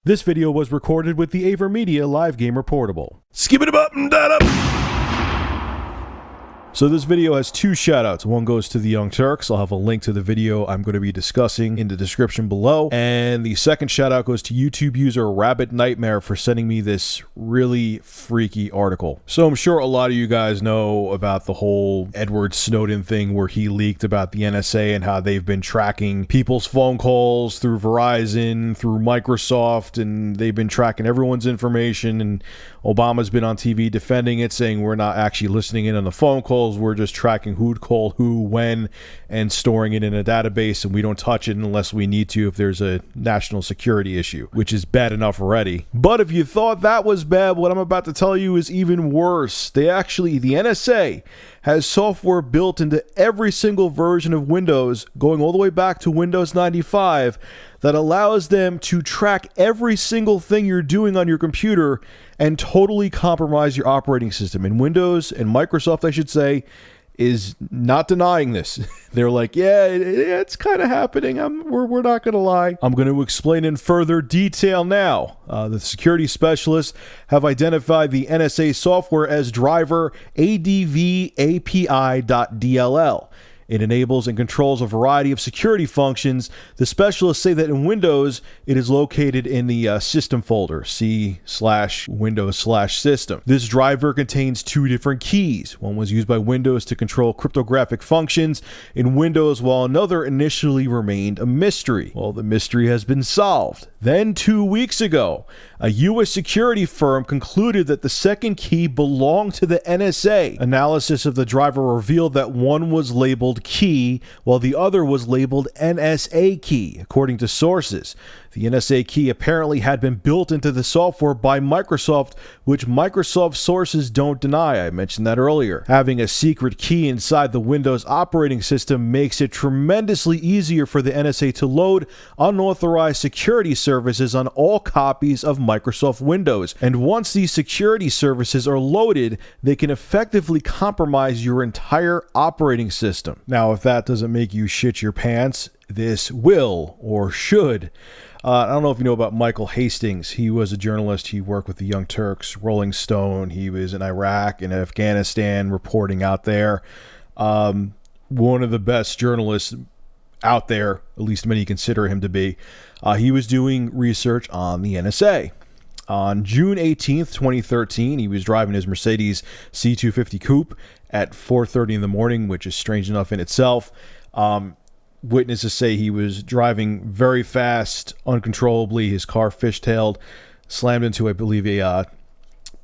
This video was recorded with the AverMedia Live Gamer Portable. Skip it up and down up. So this video has two shoutouts. One goes to TheYoungTurks. I'll have a link to the video I'm going to be discussing in the description below. And the second shoutout goes to YouTube user rabbitnightmare for sending me this really freaky article. So I'm sure a lot of you guys know about the whole Edward Snowden thing where he leaked about the NSA and how they've been tracking people's phone calls through Verizon, through Microsoft, and they've been tracking everyone's information. And Obama's been on TV defending it, saying we're not actually listening in on the phone calls. We're just tracking who'd call who, when, and storing it in a database, and we don't touch it unless we need to if there's a national security issue, which is bad enough already. But if you thought that was bad, what I'm about to tell you is even worse. The NSA has software built into every single version of Windows, going all the way back to Windows 95, that allows them to track every single thing you're doing on your computer and totally compromise your operating system. And Windows, and Microsoft, I should say, is not denying this. They're like, yeah, it's kind of happening. We're not going to lie. I'm going to explain in further detail now. The security specialists have identified the NSA software as driver ADV-API.dll. It enables and controls a variety of security functions. The specialists say that in Windows, it is located in the system folder, C/Windows/system. This driver contains two different keys. One was used by Windows to control cryptographic functions in Windows, while another initially remained a mystery. Well, the mystery has been solved. Then 2 weeks ago, a U.S. security firm concluded that the second key belonged to the NSA. Analysis of the driver revealed that one was labeled key, while the other was labeled NSA key, according to sources. The NSA key apparently had been built into the software by Microsoft, which Microsoft sources don't deny. I mentioned that earlier. Having a secret key inside the Windows operating system makes it tremendously easier for the NSA to load unauthorized security services on all copies of Microsoft Windows. And once these security services are loaded, they can effectively compromise your entire operating system. Now, if that doesn't make you shit your pants, this will, or should. I don't know if you know about Michael Hastings. He was a journalist. He worked with TheYoungTurks, Rolling Stone. He was in Iraq and Afghanistan reporting out there. One of the best journalists out there, at least many consider him to be. He was doing research on the NSA. On June 18th, 2013, he was driving his Mercedes C250 Coupe at 4:30 in the morning, which is strange enough in itself. Witnesses say he was driving very fast, uncontrollably. His car fishtailed, slammed into, I believe, a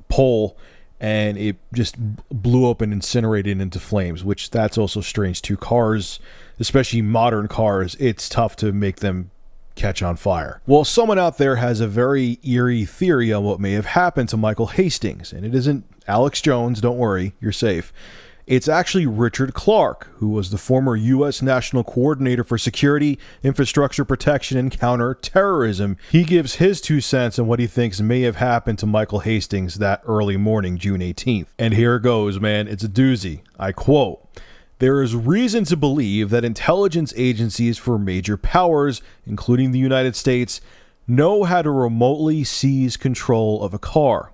pole, and it just blew up and incinerated into flames, which that's also strange too. Cars, especially modern cars, it's tough to make them catch on fire. Well, someone out there has a very eerie theory on what may have happened to Michael Hastings, and it isn't Alex Jones, don't worry, you're safe. It's actually Richard Clarke, who was the former U.S. National Coordinator for Security, Infrastructure Protection, and Counterterrorism. He gives his 2 cents on what he thinks may have happened to Michael Hastings that early morning, June 18th. And here it goes, man. It's a doozy. I quote, "There is reason to believe that intelligence agencies for major powers, including the United States, know how to remotely seize control of a car."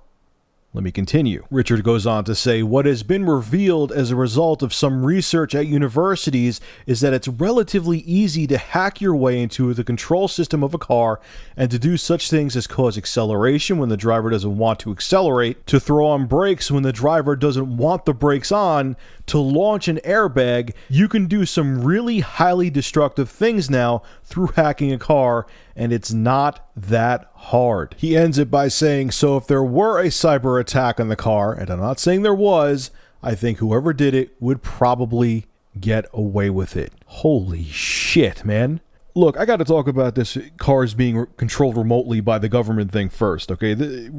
Let me continue. Richard goes on to say, "What has been revealed as a result of some research at universities is that it's relatively easy to hack your way into the control system of a car and to do such things as cause acceleration when the driver doesn't want to accelerate, to throw on brakes when the driver doesn't want the brakes on, to launch an airbag. You can do some really highly destructive things now through hacking a car, and it's not that hard." He ends it by saying, "So if there were a cyber attack on the car," and I'm not saying there was, "I think whoever did it would probably get away with it." Holy shit, man. Look, I got to talk about this cars being controlled remotely by the government thing first, okay?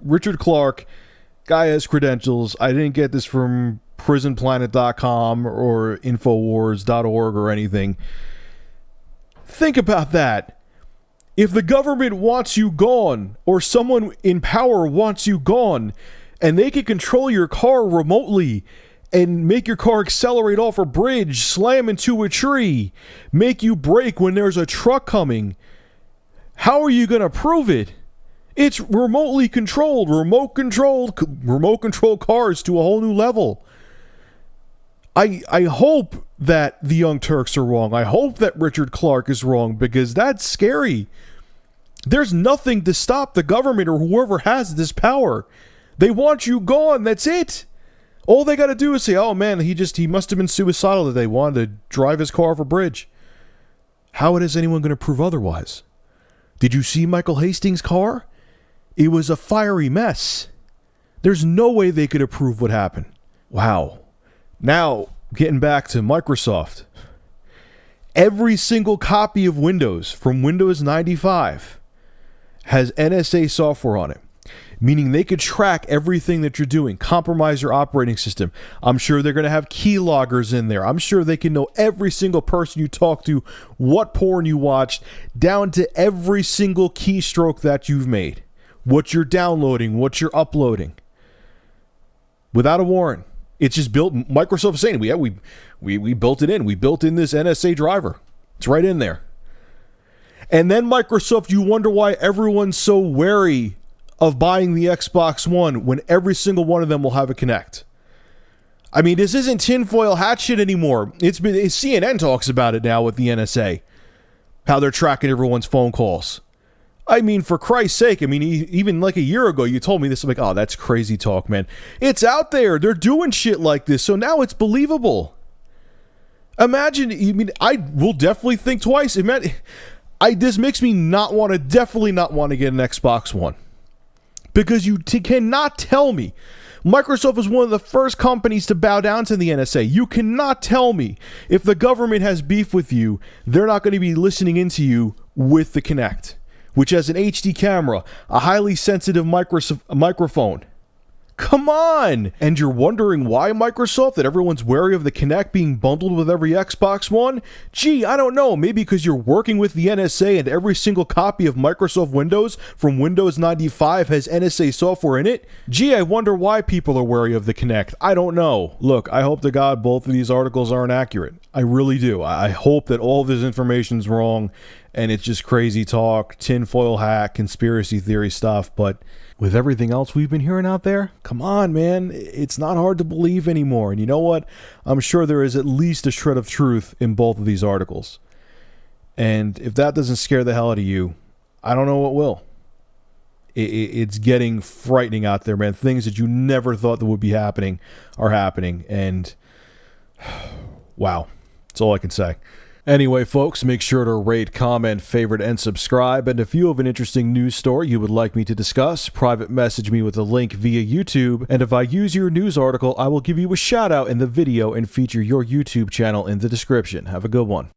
Richard Clarke, guy has credentials. I didn't get this from prisonplanet.com or infowars.org or anything. Think about that. If the government wants you gone, or someone in power wants you gone, and they can control your car remotely and make your car accelerate off a bridge, slam into a tree, make you brake when there's a truck coming, how are you going to prove it? It's remotely controlled, remote controlled cars to a whole new level. I hope that the Young Turks are wrong. I hope that Richard Clark is wrong, because that's scary. There's nothing to stop the government or whoever has this power. They want you gone. That's it. All they got to do is say, oh man, he must have been suicidal today. Wanted to drive his car off a bridge. How is anyone going to prove otherwise? Did you see Michael Hastings' car? It was a fiery mess. There's no way they could approve what happened. Wow. Now, getting back to Microsoft. Every single copy of Windows from Windows 95 has NSA software on it, meaning they could track everything that you're doing, compromise your operating system. I'm sure they're going to have keyloggers in there. I'm sure they can know every single person you talk to, what porn you watched, down to every single keystroke that you've made, what you're downloading, what you're uploading. Without a warrant. It's just built. Microsoft is saying, we built it in. We built in this NSA driver. It's right in there. And then Microsoft, you wonder why everyone's so wary of buying the Xbox One when every single one of them will have a Kinect. I mean, this isn't tinfoil hat shit anymore. CNN talks about it now with the NSA, how they're tracking everyone's phone calls. I mean, for Christ's sake, I mean, even like a year ago, you told me this. I'm like, oh, that's crazy talk, man. It's out there. They're doing shit like this. So now it's believable. Imagine, I will definitely think twice. This makes me definitely not want to get an Xbox One. Because you cannot tell me. Microsoft is one of the first companies to bow down to the NSA. You cannot tell me if the government has beef with you, they're not going to be listening into you with the Kinect, which has an HD camera, a highly sensitive microphone. Come on! And you're wondering why, Microsoft, that everyone's wary of the Kinect being bundled with every Xbox One? Gee, I don't know. Maybe because you're working with the NSA and every single copy of Microsoft Windows from Windows 95 has NSA software in it? Gee, I wonder why people are wary of the Kinect. I don't know. Look, I hope to God both of these articles aren't accurate. I really do. I hope that all of this information's wrong and it's just crazy talk, tinfoil hat, conspiracy theory stuff, but with everything else we've been hearing out there, come on, man. It's not hard to believe anymore. And you know what? I'm sure there is at least a shred of truth in both of these articles. And if that doesn't scare the hell out of you, I don't know what will. It's getting frightening out there, man. Things that you never thought that would be happening are happening. And wow, that's all I can say. Anyway, folks, make sure to rate, comment, favorite, and subscribe. And if you have an interesting news story you would like me to discuss, private message me with a link via YouTube. And if I use your news article, I will give you a shout out in the video and feature your YouTube channel in the description. Have a good one.